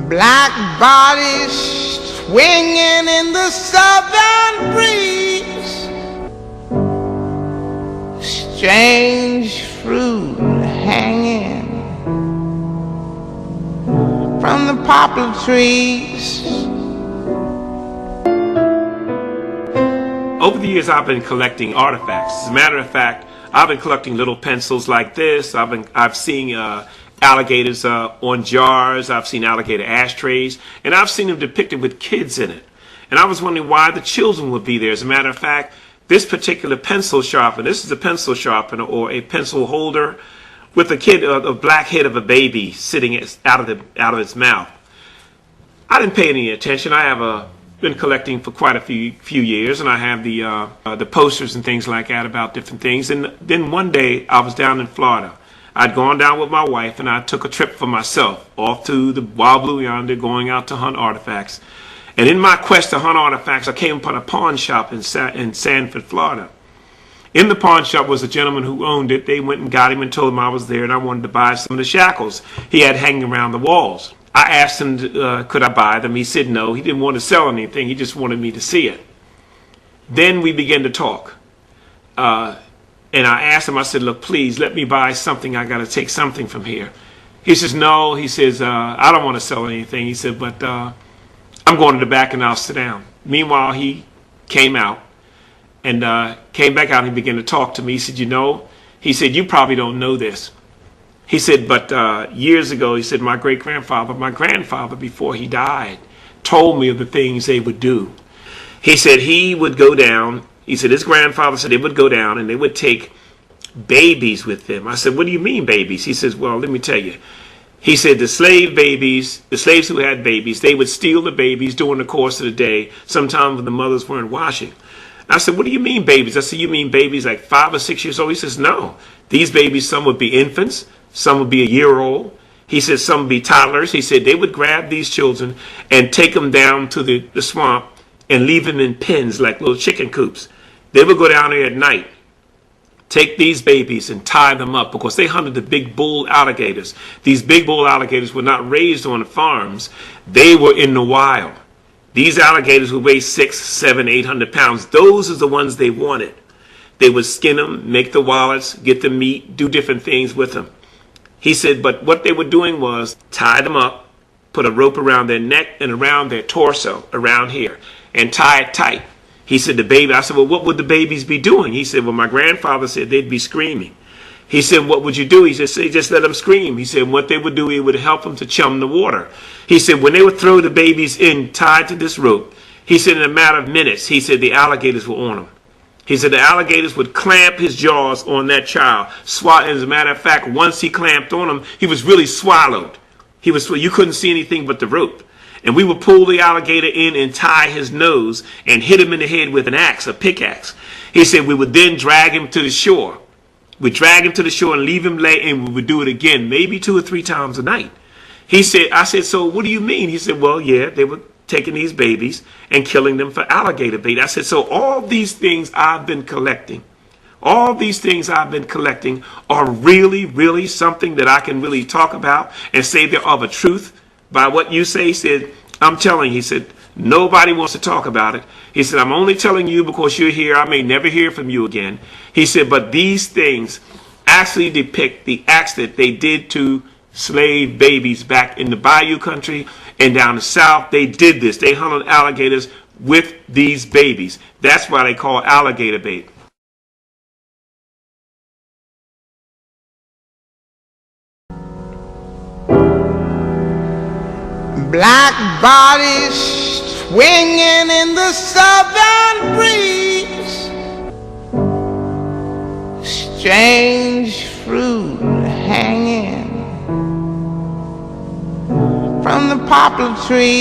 Black bodies swinging in the southern breeze, strange fruit hanging from the poplar trees. Over the years, I've been collecting artifacts. As a matter of fact, I've been collecting little pencils like this. I've seen alligators on jars. I've seen alligator ashtrays, and I've seen them depicted with kids in it. And I was wondering why the children would be there. As a matter of fact, this particular pencil sharpener, this is a pencil sharpener or a pencil holder with a black head of a baby sitting out of its mouth. I didn't pay any attention. I have been collecting for quite a few years, and I have the posters and things like that about different things. And then one day I was down in Florida. I'd gone down with my wife, and I took a trip for myself off to the wild blue yonder, going out to hunt artifacts. And in my quest to hunt artifacts, I came upon a pawn shop in Sanford, Florida. In the pawn shop was a gentleman who owned it. They went and got him and told him I was there, and I wanted to buy some of the shackles he had hanging around the walls. I asked him, could I buy them? He said no. He didn't want to sell anything. He just wanted me to see it. Then we began to talk. And I asked him, I said, look, please let me buy something. I got to take something from here. He says, no. He says, I don't want to sell anything. He said, but I'm going to the back and I'll sit down. Meanwhile, he came out and came back out and he began to talk to me. He said, he said, you probably don't know this. He said, but years ago, he said, my grandfather, before he died, told me of the things they would do. He said he would go down. He said his grandfather said they would go down and they would take babies with them. I said, what do you mean babies? He says, well, let me tell you. He said the slaves who had babies, they would steal the babies during the course of the day, sometimes when the mothers weren't washing. I said, what do you mean babies? I said, you mean babies like 5 or 6 years old? He says, no. These babies, some would be infants, some would be a year old. He said some would be toddlers. He said they would grab these children and take them down to the swamp and leave them in pens like little chicken coops. They would go down there at night, take these babies and tie them up because they hunted the big bull alligators. These big bull alligators were not raised on the farms. They were in the wild. These alligators would weigh 600, 700, 800 pounds. Those are the ones they wanted. They would skin them, make the wallets, get the meat, do different things with them. He said, but what they were doing was tie them up, put a rope around their neck and around their torso, around here, and tie it tight. He said the baby, I said, well, what would the babies be doing? He said, well, my grandfather said they'd be screaming. He said, what would you do? He said, just let them scream. He said, what they would do, it would help them to chum the water. He said, when they would throw the babies in tied to this rope, he said, in a matter of minutes, he said, the alligators were on them. He said the alligators would clamp his jaws on that child. As a matter of fact, once he clamped on him, he was really swallowed. You couldn't see anything but the rope. And we would pull the alligator in and tie his nose and hit him in the head with an axe, a pickaxe. He said we would then drag him to the shore. We'd drag him to the shore and leave him lay, and we would do it again, maybe 2 or 3 times a night. I said, so what do you mean? He said, well, yeah, they were taking these babies and killing them for alligator bait. I said, so all these things I've been collecting, are really, really something that I can really talk about and say they're of a truth by what you say? He said, I'm telling you. He said, nobody wants to talk about it. He said, I'm only telling you because you're here. I may never hear from you again. He said, but these things actually depict the acts that they did to slave babies back in the Bayou country and down the south. They did this. They hunted alligators with these babies. That's why they call alligator bait. Black bodies swinging in the southern breeze, strange fruit hanging from the poplar tree.